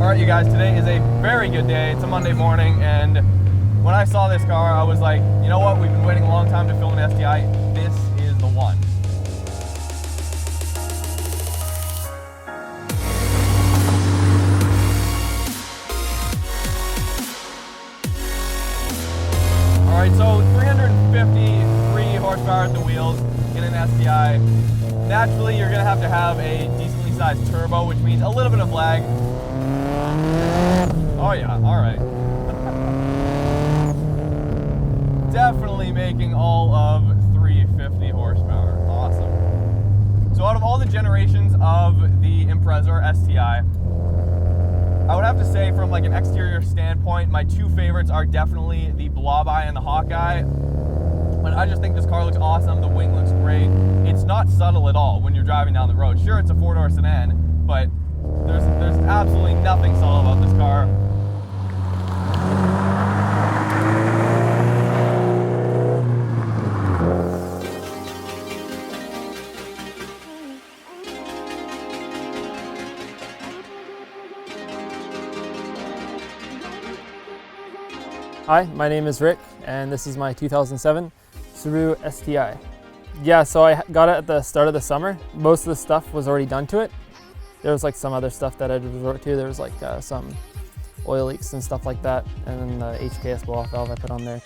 Alright you guys, today is a very good day. It's a Monday morning, and when I saw this car, I was like, you know what, we've been waiting a long time to film an STI. This is the one. Alright, so 353 horsepower at the wheels in an STI. Naturally, you're going to have a decently sized turbo, which means a little bit of lag. Oh yeah, alright. Definitely making all of 350 horsepower. Awesome. So out of all the generations of the Impreza STI, I would have to say from like an exterior standpoint, my two favorites are definitely the Blob Eye and the Hawkeye. But I just think this car looks awesome. The wing looks great. It's not subtle at all when you're driving down the road. Sure, it's a four-door sedan, but there's absolutely nothing subtle about this car. Hi, my name is Rick, and this is my 2007 Subaru STI. Yeah, so I got it at the start of the summer. Most of the stuff was already done to it. There was like some other stuff that I'd resort to. There was like some oil leaks and stuff like that, and then the HKS blow-off valve I put on there.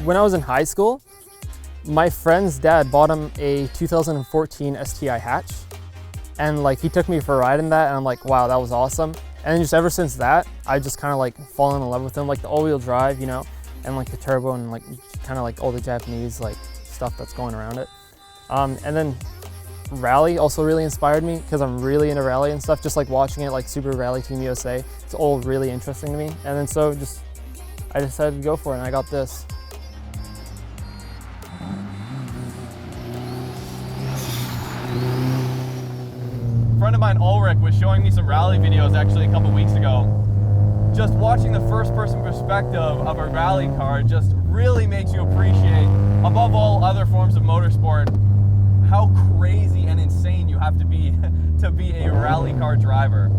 When I was in high school, my friend's dad bought him a 2014 STI hatch, and like he took me for a ride in that, and I'm like, wow, that was awesome. And just ever since that, I just kind of like fallen in love with him, like the all-wheel drive, you know, and like the turbo and like kind of like all the Japanese like stuff that's going around it. And then rally also really inspired me because I'm really into rally and stuff. Just like watching it, like Subaru Rally Team USA, it's all really interesting to me. And then so I decided to go for it, and I got this. A friend of mine, Ulrich, was showing me some rally videos actually a couple weeks ago. Just watching the first-person perspective of a rally car just really makes you appreciate, above all other forms of motorsport, how crazy and insane you have to be a rally car driver.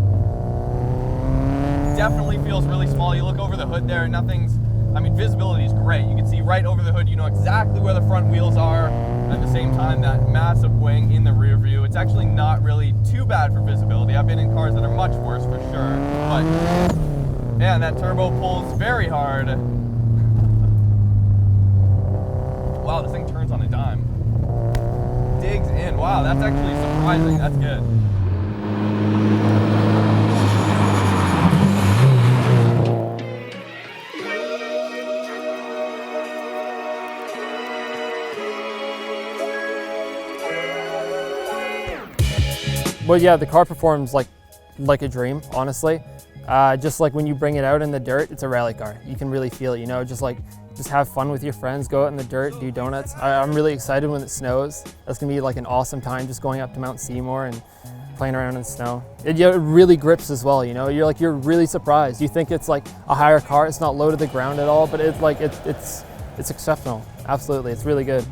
Definitely feels really small. You look over the hood there, visibility is great. You can see right over the hood. You know exactly where the front wheels are. At the same time, that massive wing in the rear view. It's actually not really too bad for visibility. I've been in cars that are much worse for sure. But man, that turbo pulls very hard. Wow, this thing turns on a dime. Digs in. Wow, that's actually surprising. That's good. But yeah, the car performs like a dream, honestly. Just like when you bring it out in the dirt, it's a rally car. You can really feel it, you know, just have fun with your friends, go out in the dirt, do donuts. I'm really excited when it snows. That's gonna be like an awesome time, just going up to Mount Seymour and playing around in the snow. It really grips as well, you know. You're really surprised. You think it's like a higher car, it's not low to the ground at all, but it's exceptional. Absolutely, it's really good.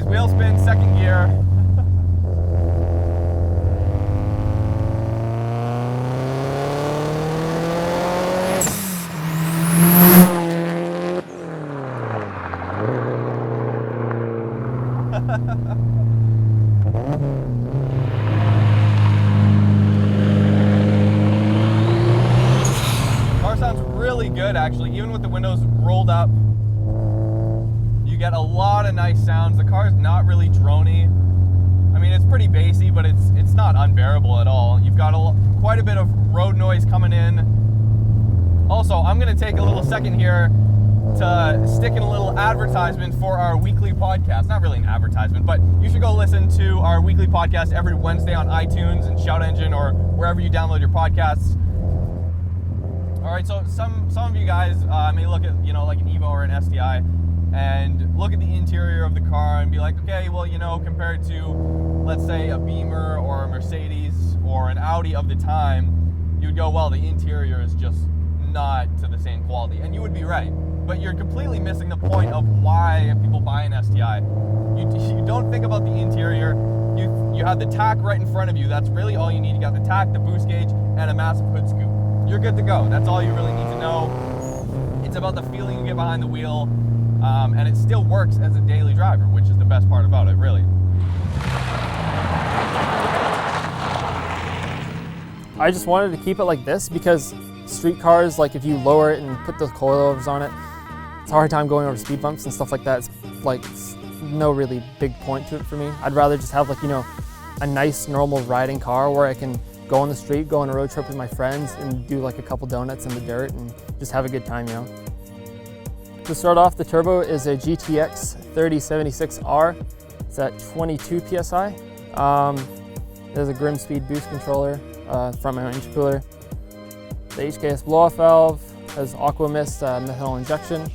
Wheel spin, second gear. Car sounds really good actually, even with the windows rolled up. You get a lot of nice sounds. The car's not really droney. I mean, it's pretty bassy, but it's not unbearable at all. You've got quite a bit of road noise coming in. Also, I'm going to take a little second here to stick in a little advertisement for our weekly podcast. Not really an advertisement, but you should go listen to our weekly podcast every Wednesday on iTunes and Shout Engine or wherever you download your podcasts. All right, so some of you guys may look at, you know, like an Evo or an STI and look at the interior of the car and be like, okay, well, you know, compared to, let's say, a Beamer or a Mercedes or an Audi of the time, you would go, well, the interior is just not to the same quality, and you would be right. But you're completely missing the point of why people buy an STI. You don't think about the interior. You have the tack right in front of you. That's really all you need. You got the tack, the boost gauge, and a massive hood scoop. You're good to go. That's all you really need to know. It's about the feeling you get behind the wheel, and it still works as a daily driver, which is the best part about it, really. I just wanted to keep it like this because street cars, like if you lower it and put the coilovers on it, it's a hard time going over speed bumps and stuff like that. It's no really big point to it for me. I'd rather just have, like, you know, a nice normal riding car where I can go on the street, go on a road trip with my friends and do like a couple donuts in the dirt and just have a good time, you know. To start off, the turbo is a GTX3076R. It's at 22 PSI. There's a Grim Speed boost controller, front mount intercooler. The HKS blow-off valve has Aquamist methyl injection.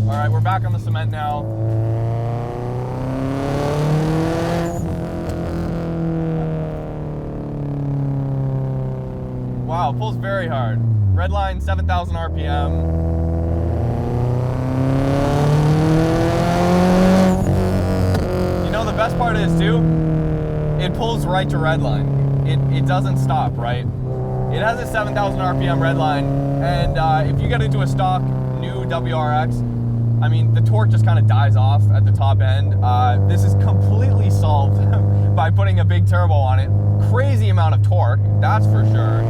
All right, we're back on the cement now. Wow, pulls very hard. Red line, 7,000 RPM. You know, the best part is too, it pulls right to red line. It doesn't stop, right? It has a 7,000 RPM red line, and if you get into a stock new WRX, I mean, the torque just kind of dies off at the top end. This is completely solved by putting a big turbo on it. Crazy amount of torque, that's for sure.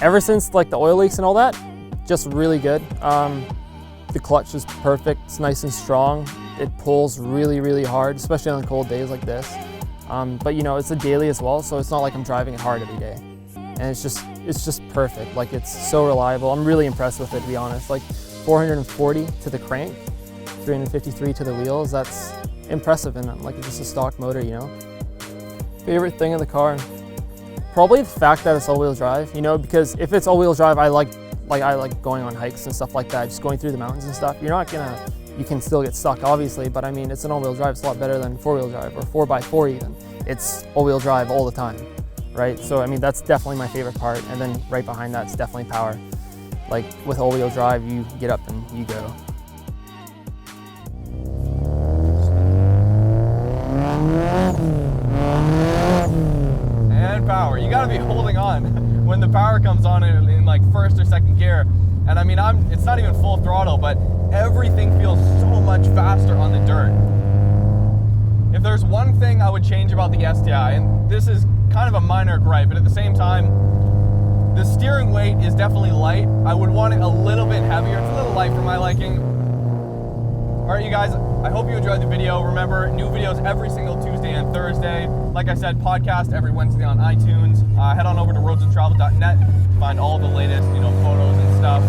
Ever since like the oil leaks and all that, just really good. The clutch is perfect, it's nice and strong. It pulls really, really hard, especially on cold days like this. But you know, it's a daily as well, so it's not like I'm driving it hard every day. And it's just perfect. Like, it's so reliable. I'm really impressed with it, to be honest. Like 440 to the crank, 353 to the wheels. That's impressive, and like just a stock motor, you know. Favorite thing in the car, probably the fact that it's all-wheel drive. You know, because if it's all-wheel drive, I like going on hikes and stuff like that, just going through the mountains and stuff. You're not gonna. You can still get stuck, obviously, but I mean, it's an all-wheel drive. It's a lot better than four-wheel drive or 4x4 even. It's all-wheel drive all the time, right? So I mean, that's definitely my favorite part. And then right behind that, it's definitely power. Like with all-wheel drive, you get up and you go. And power. You gotta be holding on when the power comes on in like first or second gear. And I mean, it's not even full throttle, but everything feels so much faster on the dirt. If there's one thing I would change about the STI, and this is kind of a minor gripe, but at the same time, the steering weight is definitely light. I would want it a little bit heavier. It's a little light for my liking. All right, you guys, I hope you enjoyed the video. Remember, new videos every single Tuesday and Thursday. Like I said, podcast every Wednesday on iTunes. Head on over to roadsandtravel.net to find all the latest, you know, photos and stuff.